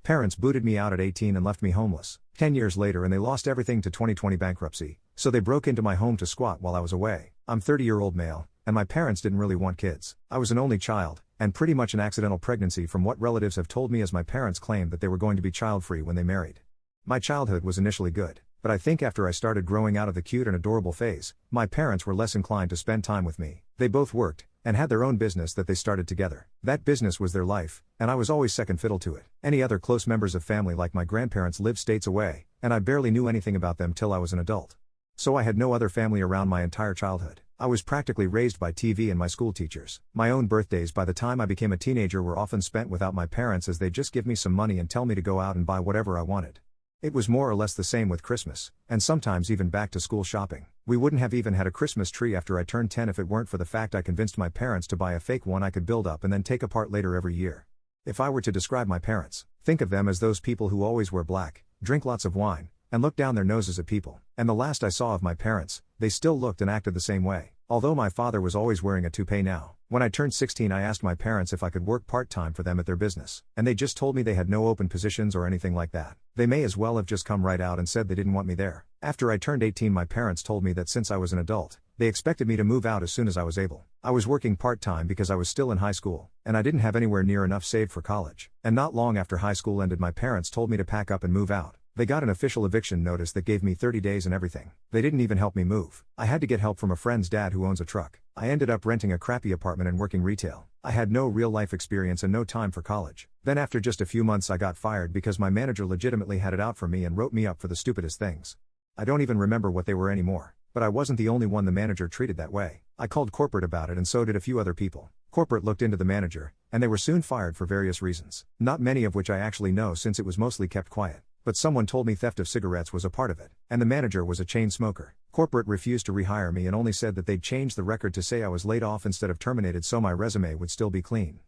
Parents booted me out at 18 and left me homeless. 10 years later and they lost everything to 2020 bankruptcy, so they broke into my home to squat while I was away. I'm 30-year-old male, and my parents didn't really want kids. I was an only child, and pretty much an accidental pregnancy from what relatives have told me, as my parents claimed that they were going to be child-free when they married. My childhood was initially good, but I think after I started growing out of the cute and adorable phase, my parents were less inclined to spend time with me. They both worked, and had their own business that they started together. That business was their life, and I was always second fiddle to it. Any other close members of family like my grandparents lived states away, and I barely knew anything about them till I was an adult. So I had no other family around my entire childhood. I was practically raised by TV and my school teachers. My own birthdays by the time I became a teenager were often spent without my parents, as they'd just give me some money and tell me to go out and buy whatever I wanted. It was more or less the same with Christmas, and sometimes even back to school shopping. We wouldn't have even had a Christmas tree after I turned 10 if it weren't for the fact I convinced my parents to buy a fake one I could build up and then take apart later every year. If I were to describe my parents, think of them as those people who always wear black, drink lots of wine, and look down their noses at people. And the last I saw of my parents, they still looked and acted the same way. Although my father was always wearing a toupee now. When I turned 16 I asked my parents if I could work part-time for them at their business, and they just told me they had no open positions or anything like that. They may as well have just come right out and said they didn't want me there. After I turned 18 my parents told me that since I was an adult, they expected me to move out as soon as I was able. I was working part-time because I was still in high school, and I didn't have anywhere near enough saved for college. And not long after high school ended my parents told me to pack up and move out. They got an official eviction notice that gave me 30 days and everything. They didn't even help me move. I had to get help from a friend's dad who owns a truck. I ended up renting a crappy apartment and working retail. I had no real life experience and no time for college. Then after just a few months I got fired because my manager legitimately had it out for me and wrote me up for the stupidest things. I don't even remember what they were anymore, but I wasn't the only one the manager treated that way. I called corporate about it and so did a few other people. Corporate looked into the manager, and they were soon fired for various reasons. Not many of which I actually know since it was mostly kept quiet. But someone told me theft of cigarettes was a part of it, and the manager was a chain smoker. Corporate refused to rehire me and only said that they'd changed the record to say I was laid off instead of terminated so my resume would still be clean.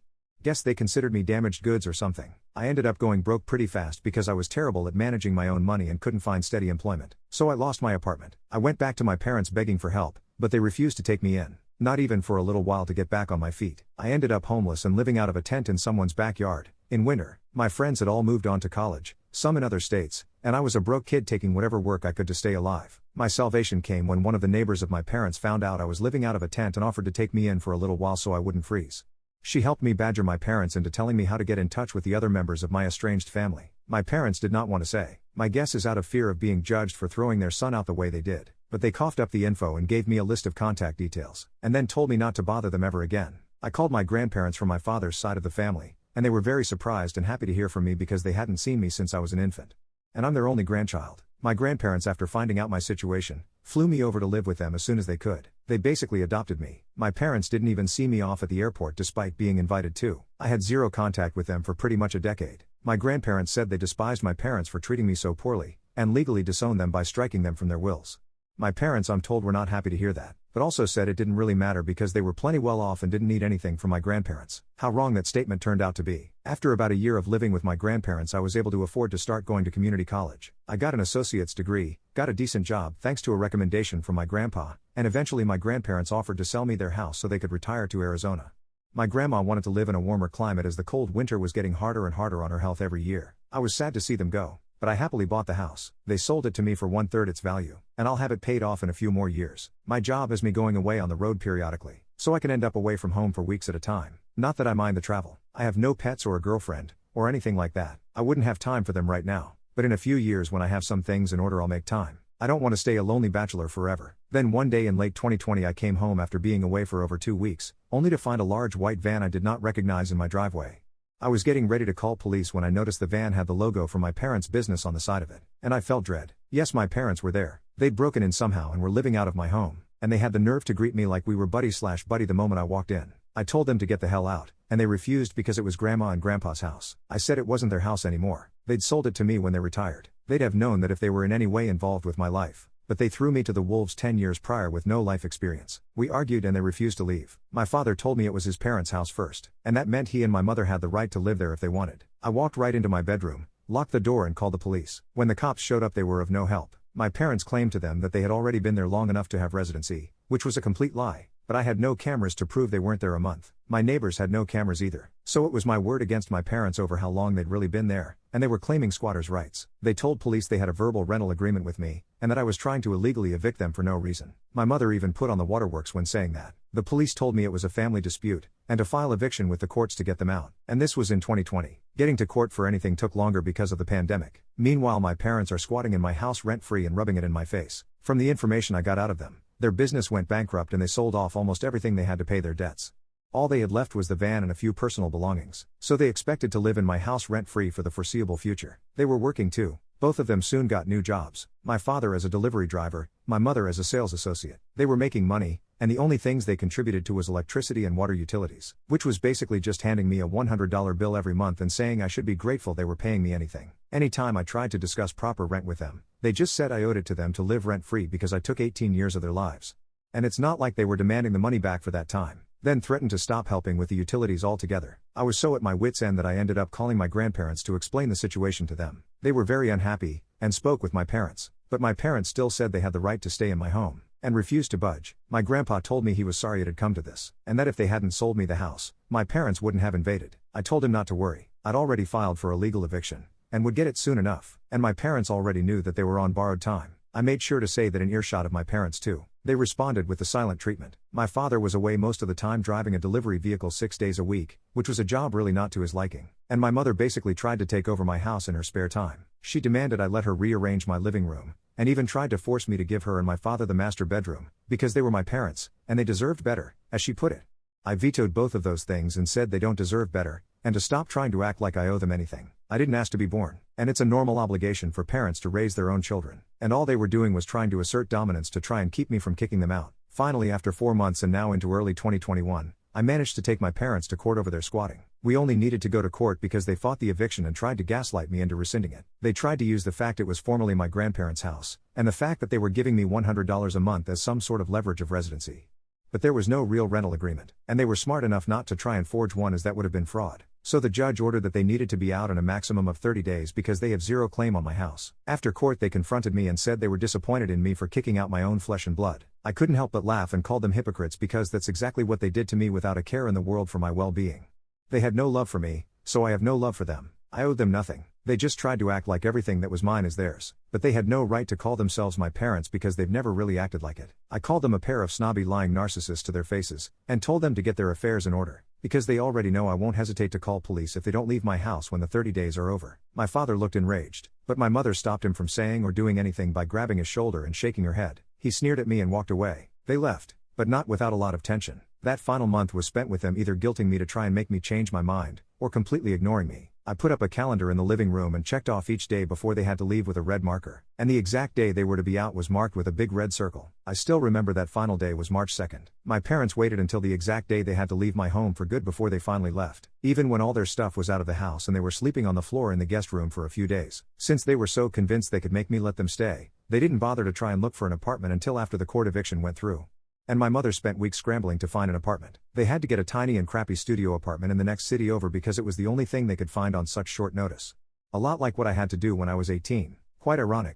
Guess they considered me damaged goods or something. I ended up going broke pretty fast because I was terrible at managing my own money and couldn't find steady employment. So I lost my apartment. I went back to my parents begging for help, but they refused to take me in. Not even for a little while to get back on my feet. I ended up homeless and living out of a tent in someone's backyard. In winter, my friends had all moved on to college, some in other states, and I was a broke kid taking whatever work I could to stay alive. My salvation came when one of the neighbors of my parents found out I was living out of a tent and offered to take me in for a little while so I wouldn't freeze. She helped me badger my parents into telling me how to get in touch with the other members of my estranged family. My parents did not want to say. My guess is out of fear of being judged for throwing their son out the way they did. But they coughed up the info and gave me a list of contact details, and then told me not to bother them ever again. I called my grandparents from my father's side of the family, and they were very surprised and happy to hear from me because they hadn't seen me since I was an infant. And I'm their only grandchild. My grandparents, after finding out my situation, flew me over to live with them as soon as they could. They basically adopted me. My parents didn't even see me off at the airport despite being invited to. I had zero contact with them for pretty much a decade. My grandparents said they despised my parents for treating me so poorly, and legally disowned them by striking them from their wills. My parents, I'm told, were not happy to hear that, but also said it didn't really matter because they were plenty well off and didn't need anything from my grandparents. How wrong that statement turned out to be. After about a year of living with my grandparents I was able to afford to start going to community college. I got an associate's degree, got a decent job thanks to a recommendation from my grandpa, and eventually my grandparents offered to sell me their house so they could retire to Arizona. My grandma wanted to live in a warmer climate as the cold winter was getting harder and harder on her health every year. I was sad to see them go, but I happily bought the house. They sold it to me for 1/3 its value, and I'll have it paid off in a few more years. My job has me going away on the road periodically, so I can end up away from home for weeks at a time. Not that I mind the travel. I have no pets or a girlfriend, or anything like that. I wouldn't have time for them right now, but in a few years when I have some things in order I'll make time. I don't want to stay a lonely bachelor forever. Then one day in late 2020 I came home after being away for over 2 weeks, only to find a large white van I did not recognize in my driveway. I was getting ready to call police when I noticed the van had the logo for my parents' business on the side of it, and I felt dread. Yes, my parents were there. They'd broken in somehow and were living out of my home, and they had the nerve to greet me like we were buddy/buddy the moment I walked in. I told them to get the hell out, and they refused because it was Grandma and Grandpa's house. I said it wasn't their house anymore. They'd sold it to me when they retired. They'd have known that if they were in any way involved with my life. But they threw me to the wolves 10 years prior with no life experience. We argued and they refused to leave. My father told me it was his parents' house first, and that meant he and my mother had the right to live there if they wanted. I walked right into my bedroom, locked the door and called the police. When the cops showed up they were of no help. My parents claimed to them that they had already been there long enough to have residency, which was a complete lie. but I had no cameras to prove they weren't there a month. My neighbors had no cameras either. So it was my word against my parents over how long they'd really been there, and they were claiming squatters' rights. They told police they had a verbal rental agreement with me, and that I was trying to illegally evict them for no reason. My mother even put on the waterworks when saying that. The police told me it was a family dispute, and to file eviction with the courts to get them out. And this was in 2020. Getting to court for anything took longer because of the pandemic. Meanwhile, my parents are squatting in my house rent-free and rubbing it in my face. From the information I got out of them, their business went bankrupt and they sold off almost everything they had to pay their debts. All they had left was the van and a few personal belongings. So they expected to live in my house rent-free for the foreseeable future. They were working too. Both of them soon got new jobs. My father as a delivery driver, my mother as a sales associate. They were making money, and the only things they contributed to was electricity and water utilities, which was basically just handing me a $100 bill every month and saying I should be grateful they were paying me anything. Anytime I tried to discuss proper rent with them, they just said I owed it to them to live rent-free because I took 18 years of their lives. And it's not like they were demanding the money back for that time. Then threatened to stop helping with the utilities altogether. I was so at my wits' end that I ended up calling my grandparents to explain the situation to them. They were very unhappy, and spoke with my parents, but my parents still said they had the right to stay in my home, and refused to budge. My grandpa told me he was sorry it had come to this, and that if they hadn't sold me the house, my parents wouldn't have invaded. I told him not to worry, I'd already filed for a legal eviction, and would get it soon enough, and my parents already knew that they were on borrowed time. I made sure to say that in earshot of my parents too. They responded with the silent treatment. My father was away most of the time driving a delivery vehicle 6 days a week, which was a job really not to his liking. And my mother basically tried to take over my house in her spare time. She demanded I let her rearrange my living room, and even tried to force me to give her and my father the master bedroom, because they were my parents, and they deserved better, as she put it. I vetoed both of those things and said they don't deserve better, and to stop trying to act like I owe them anything. I didn't ask to be born, and it's a normal obligation for parents to raise their own children. And all they were doing was trying to assert dominance to try and keep me from kicking them out. Finally, after 4 months and now into early 2021, I managed to take my parents to court over their squatting. We only needed to go to court because they fought the eviction and tried to gaslight me into rescinding it. They tried to use the fact it was formerly my grandparents' house, and the fact that they were giving me $100 a month as some sort of leverage of residency. But there was no real rental agreement, and they were smart enough not to try and forge one, as that would have been fraud. So the judge ordered that they needed to be out in a maximum of 30 days because they have zero claim on my house. After court they confronted me and said they were disappointed in me for kicking out my own flesh and blood. I couldn't help but laugh and called them hypocrites because that's exactly what they did to me without a care in the world for my well-being. They had no love for me, so I have no love for them. I owed them nothing. They just tried to act like everything that was mine is theirs. But they had no right to call themselves my parents because they've never really acted like it. I called them a pair of snobby lying narcissists to their faces, and told them to get their affairs in order, because they already know I won't hesitate to call police if they don't leave my house when the 30 days are over. My father looked enraged, but my mother stopped him from saying or doing anything by grabbing his shoulder and shaking her head. He sneered at me and walked away. They left, but not without a lot of tension. That final month was spent with them either guilting me to try and make me change my mind, or completely ignoring me. I put up a calendar in the living room and checked off each day before they had to leave with a red marker, and the exact day they were to be out was marked with a big red circle. I still remember that final day was March 2nd. My parents waited until the exact day they had to leave my home for good before they finally left, even when all their stuff was out of the house and they were sleeping on the floor in the guest room for a few days. Since they were so convinced they could make me let them stay, they didn't bother to try and look for an apartment until after the court eviction went through. And my mother spent weeks scrambling to find an apartment. They had to get a tiny and crappy studio apartment in the next city over because it was the only thing they could find on such short notice. A lot like what I had to do when I was 18. Quite ironic.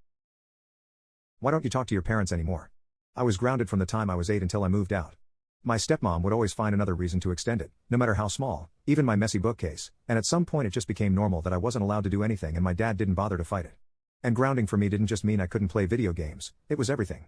Why don't you talk to your parents anymore? I was grounded from the time I was 8 until I moved out. My stepmom would always find another reason to extend it, no matter how small, even my messy bookcase, and at some point it just became normal that I wasn't allowed to do anything and my dad didn't bother to fight it. And grounding for me didn't just mean I couldn't play video games, it was everything.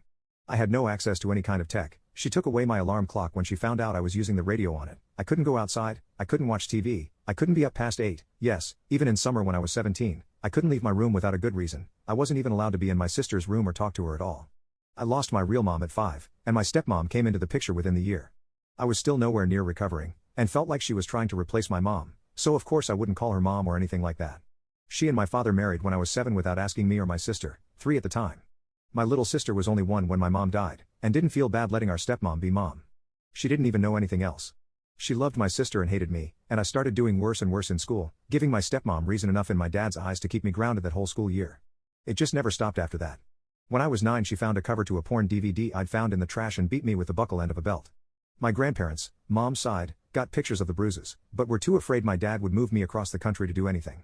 I had no access to any kind of tech. She took away my alarm clock when she found out I was using the radio on it. I couldn't go outside, I couldn't watch TV, I couldn't be up past 8, yes, even in summer when I was 17, I couldn't leave my room without a good reason. I wasn't even allowed to be in my sister's room or talk to her at all. I lost my real mom at 5, and my stepmom came into the picture within the year. I was still nowhere near recovering, and felt like she was trying to replace my mom, so of course I wouldn't call her mom or anything like that. She and my father married when I was 7 without asking me or my sister, 3 at the time. My little sister was only 1 when my mom died, and didn't feel bad letting our stepmom be mom. She didn't even know anything else. She loved my sister and hated me, and I started doing worse and worse in school, giving my stepmom reason enough in my dad's eyes to keep me grounded that whole school year. It just never stopped after that. When I was 9 she found a cover to a porn DVD I'd found in the trash and beat me with the buckle end of a belt. My grandparents, mom's side, got pictures of the bruises, but were too afraid my dad would move me across the country to do anything.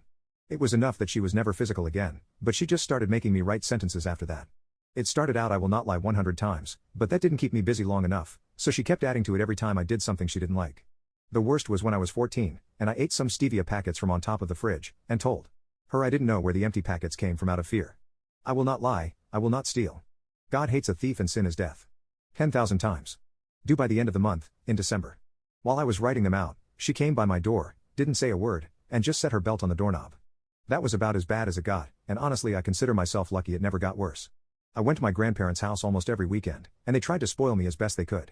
It was enough that she was never physical again, but she just started making me write sentences after that. It started out I will not lie 100 times, but that didn't keep me busy long enough, so she kept adding to it every time I did something she didn't like. The worst was when I was 14, and I ate some stevia packets from on top of the fridge, and told her I didn't know where the empty packets came from out of fear. I will not lie, I will not steal. God hates a thief and sin is death. 10,000 times. Due by the end of the month, in December. While I was writing them out, she came by my door, didn't say a word, and just set her belt on the doorknob. That was about as bad as it got, and honestly I consider myself lucky it never got worse. I went to my grandparents' house almost every weekend, and they tried to spoil me as best they could.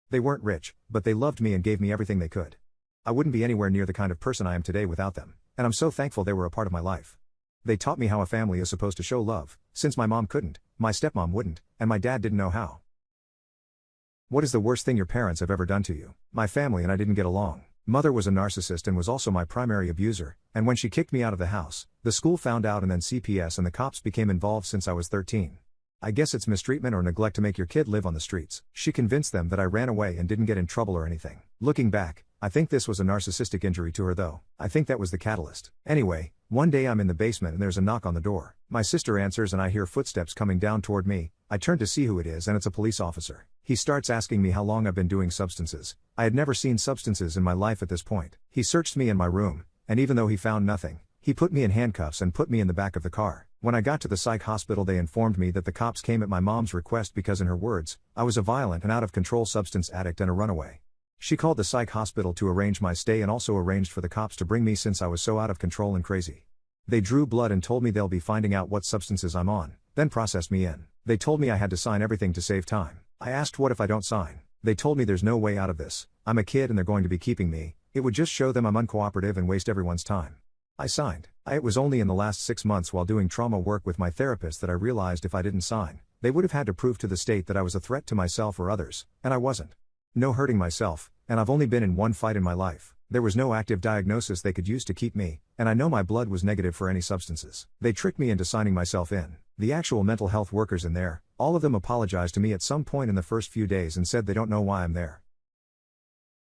They weren't rich, but they loved me and gave me everything they could. I wouldn't be anywhere near the kind of person I am today without them, and I'm so thankful they were a part of my life. They taught me how a family is supposed to show love, since my mom couldn't, my stepmom wouldn't, and my dad didn't know how. What is the worst thing your parents have ever done to you? My family and I didn't get along. Mother was a narcissist and was also my primary abuser, and when she kicked me out of the house, the school found out and then CPS and the cops became involved since I was 13. I guess it's mistreatment or neglect to make your kid live on the streets. She convinced them that I ran away and didn't get in trouble or anything. Looking back, I think this was a narcissistic injury to her though. I think that was the catalyst. Anyway, one day I'm in the basement and there's a knock on the door. My sister answers and I hear footsteps coming down toward me. I turn to see who it is and it's a police officer. He starts asking me how long I've been doing substances. I had never seen substances in my life at this point. He searched me in my room, and even though he found nothing, he put me in handcuffs and put me in the back of the car. When I got to the psych hospital they informed me that the cops came at my mom's request because in her words, I was a violent and out of control substance addict and a runaway. She called the psych hospital to arrange my stay and also arranged for the cops to bring me since I was so out of control and crazy. They drew blood and told me they'll be finding out what substances I'm on, then processed me in. They told me I had to sign everything to save time. I asked what if I don't sign? They told me there's no way out of this. I'm a kid and they're going to be keeping me. It would just show them I'm uncooperative and waste everyone's time. I signed. It was only in the last 6 months while doing trauma work with my therapist that I realized if I didn't sign, they would have had to prove to the state that I was a threat to myself or others, and I wasn't. No hurting myself, and I've only been in one fight in my life. There was no active diagnosis they could use to keep me, and I know my blood was negative for any substances. They tricked me into signing myself in. The actual mental health workers in there, all of them apologized to me at some point in the first few days and said they don't know why I'm there.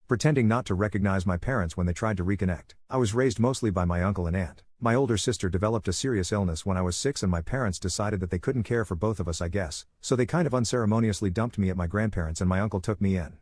Pretending not to recognize my parents when they tried to reconnect. I was raised mostly by my uncle and aunt. My older sister developed a serious illness when I was 6 and my parents decided that they couldn't care for both of us I guess, so they kind of unceremoniously dumped me at my grandparents and my uncle took me in.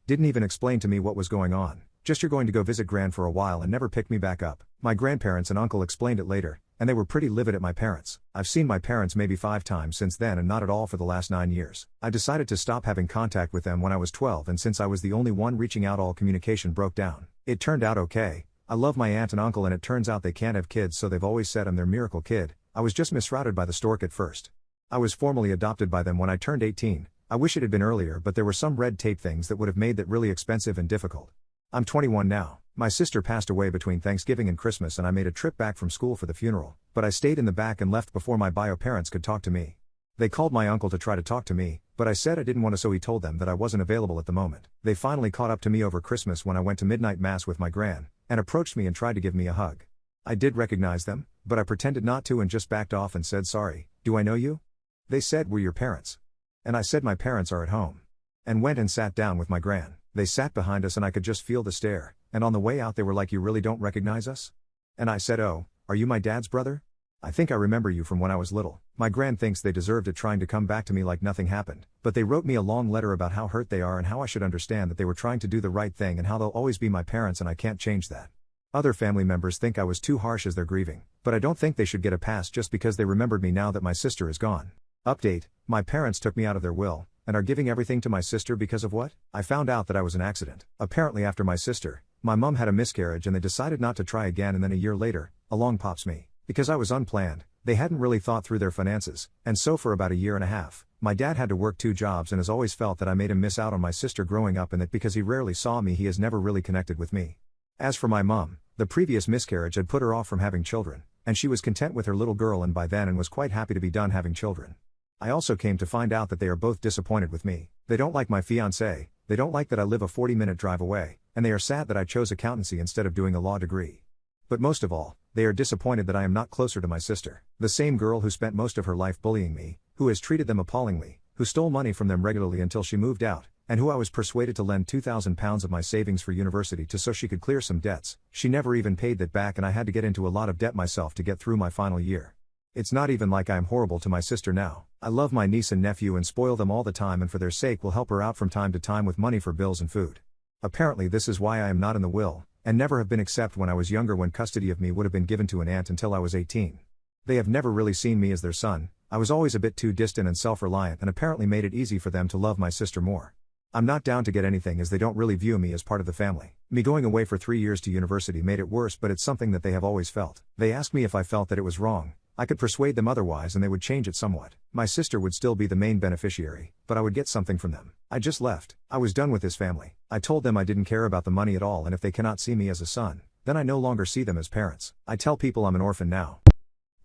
Didn't even explain to me what was going on. Just you're going to go visit Gran for a while and never pick me back up. My grandparents and uncle explained it later, and they were pretty livid at my parents. I've seen my parents maybe 5 times since then and not at all for the last 9 years. I decided to stop having contact with them when I was 12 and since I was the only one reaching out all communication broke down. It turned out okay. I love my aunt and uncle and it turns out they can't have kids so they've always said I'm their miracle kid. I was just misrouted by the stork at first. I was formally adopted by them when I turned 18. I wish it had been earlier but there were some red tape things that would have made that really expensive and difficult. I'm 21 now. My sister passed away between Thanksgiving and Christmas and I made a trip back from school for the funeral, but I stayed in the back and left before my bio parents could talk to me. They called my uncle to try to talk to me, but I said I didn't want to so he told them that I wasn't available at the moment. They finally caught up to me over Christmas when I went to midnight mass with my gran, and approached me and tried to give me a hug. I did recognize them, but I pretended not to and just backed off and said sorry, do I know you? They said we're your parents. And I said my parents are at home. And went and sat down with my gran. They sat behind us and I could just feel the stare, and on the way out they were like you really don't recognize us? And I said oh, are you my dad's brother? I think I remember you from when I was little. My gran thinks they deserved it trying to come back to me like nothing happened, but they wrote me a long letter about how hurt they are and how I should understand that they were trying to do the right thing and how they'll always be my parents and I can't change that. Other family members think I was too harsh as they're grieving, but I don't think they should get a pass just because they remembered me now that my sister is gone. Update, my parents took me out of their will, and are giving everything to my sister because of what? I found out that I was an accident. Apparently after my sister, my mom had a miscarriage and they decided not to try again and then a year later, along pops me. Because I was unplanned, they hadn't really thought through their finances, and so for about a year and a half, my dad had to work 2 jobs and has always felt that I made him miss out on my sister growing up and that because he rarely saw me he has never really connected with me. As for my mom, the previous miscarriage had put her off from having children, and she was content with her little girl and by then and was quite happy to be done having children. I also came to find out that they are both disappointed with me. They don't like my fiancé, they don't like that I live a 40-minute drive away, and they are sad that I chose accountancy instead of doing a law degree. But most of all, they are disappointed that I am not closer to my sister, the same girl who spent most of her life bullying me, who has treated them appallingly, who stole money from them regularly until she moved out, and who I was persuaded to lend £2,000 of my savings for university to so she could clear some debts. She never even paid that back and I had to get into a lot of debt myself to get through my final year. It's not even like I am horrible to my sister now. I love my niece and nephew and spoil them all the time, and for their sake will help her out from time to time with money for bills and food. Apparently this is why I am not in the will, and never have been except when I was younger, when custody of me would have been given to an aunt until I was 18. They have never really seen me as their son. I was always a bit too distant and self-reliant, and apparently made it easy for them to love my sister more. I'm not down to get anything, as they don't really view me as part of the family. Me going away for 3 years to university made it worse, but it's something that they have always felt. They asked me if I felt that it was wrong. I could persuade them otherwise and they would change it somewhat. My sister would still be the main beneficiary, but I would get something from them. I just left. I was done with this family. I told them I didn't care about the money at all, and if they cannot see me as a son, then I no longer see them as parents. I tell people I'm an orphan now.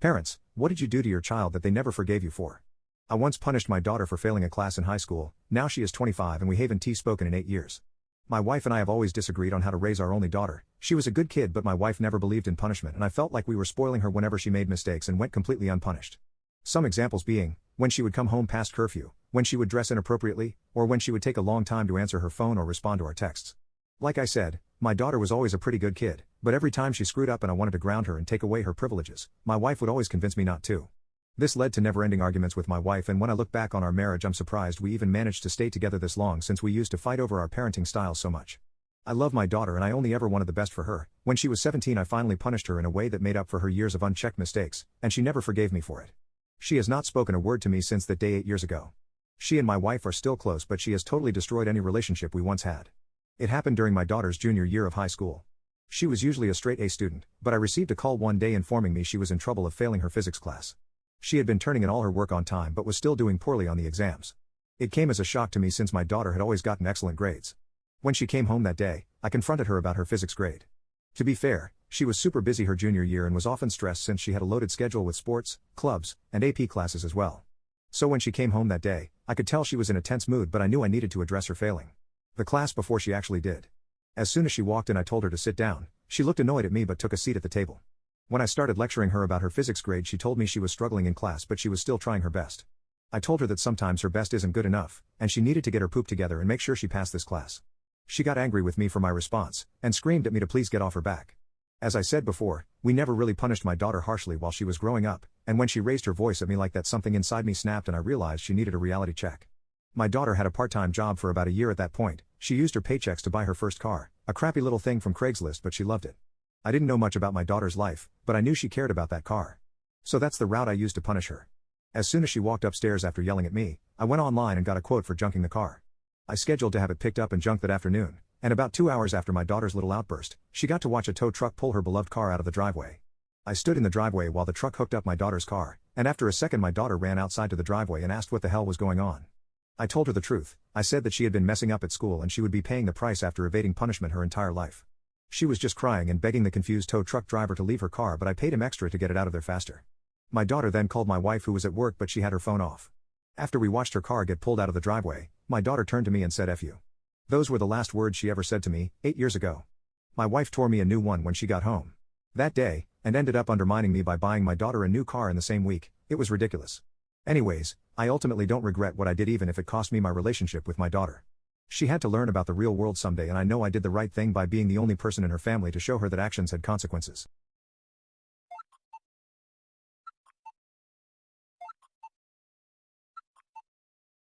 Parents, what did you do to your child that they never forgave you for? I once punished my daughter for failing a class in high school. Now she is 25 and we haven't spoken in 8 years. My wife and I have always disagreed on how to raise our only daughter. She was a good kid, but my wife never believed in punishment, and I felt like we were spoiling her whenever she made mistakes and went completely unpunished. Some examples being, when she would come home past curfew, when she would dress inappropriately, or when she would take a long time to answer her phone or respond to our texts. Like I said, my daughter was always a pretty good kid, but every time she screwed up and I wanted to ground her and take away her privileges, my wife would always convince me not to. This led to never-ending arguments with my wife, and when I look back on our marriage, I'm surprised we even managed to stay together this long, since we used to fight over our parenting styles so much. I love my daughter and I only ever wanted the best for her. When she was 17, I finally punished her in a way that made up for her years of unchecked mistakes, and she never forgave me for it. She has not spoken a word to me since that day 8 years ago. She and my wife are still close, but she has totally destroyed any relationship we once had. It happened during my daughter's junior year of high school. She was usually a straight A student, but I received a call one day informing me she was in trouble of failing her physics class. She had been turning in all her work on time but was still doing poorly on the exams. It came as a shock to me, since my daughter had always gotten excellent grades. When she came home that day, I confronted her about her physics grade. To be fair, she was super busy her junior year and was often stressed since she had a loaded schedule with sports, clubs, and AP classes as well. So when she came home that day, I could tell she was in a tense mood, but I knew I needed to address her failing the class before she actually did. As soon as she walked in, I told her to sit down. She looked annoyed at me but took a seat at the table. When I started lecturing her about her physics grade, she told me she was struggling in class, but she was still trying her best. I told her that sometimes her best isn't good enough, and she needed to get her poop together and make sure she passed this class. She got angry with me for my response, and screamed at me to please get off her back. As I said before, we never really punished my daughter harshly while she was growing up, and when she raised her voice at me like that, something inside me snapped and I realized she needed a reality check. My daughter had a part-time job for about a year at that point. She used her paychecks to buy her first car, a crappy little thing from Craigslist, but she loved it. I didn't know much about my daughter's life, but I knew she cared about that car. So that's the route I used to punish her. As soon as she walked upstairs after yelling at me, I went online and got a quote for junking the car. I scheduled to have it picked up and junked that afternoon. And about 2 hours after my daughter's little outburst, she got to watch a tow truck pull her beloved car out of the driveway. I stood in the driveway while the truck hooked up my daughter's car, and after a second my daughter ran outside to the driveway and asked what the hell was going on. I told her the truth. I said that she had been messing up at school and she would be paying the price after evading punishment her entire life. She was just crying and begging the confused tow truck driver to leave her car, but I paid him extra to get it out of there faster. My daughter then called my wife, who was at work, but she had her phone off. After we watched her car get pulled out of the driveway, my daughter turned to me and said "F you." Those were the last words she ever said to me, 8 years ago. My wife tore me a new one when she got home that day, and ended up undermining me by buying my daughter a new car in the same week. It was ridiculous. Anyways, I ultimately don't regret what I did, even if it cost me my relationship with my daughter. She had to learn about the real world someday, and I know I did the right thing by being the only person in her family to show her that actions had consequences.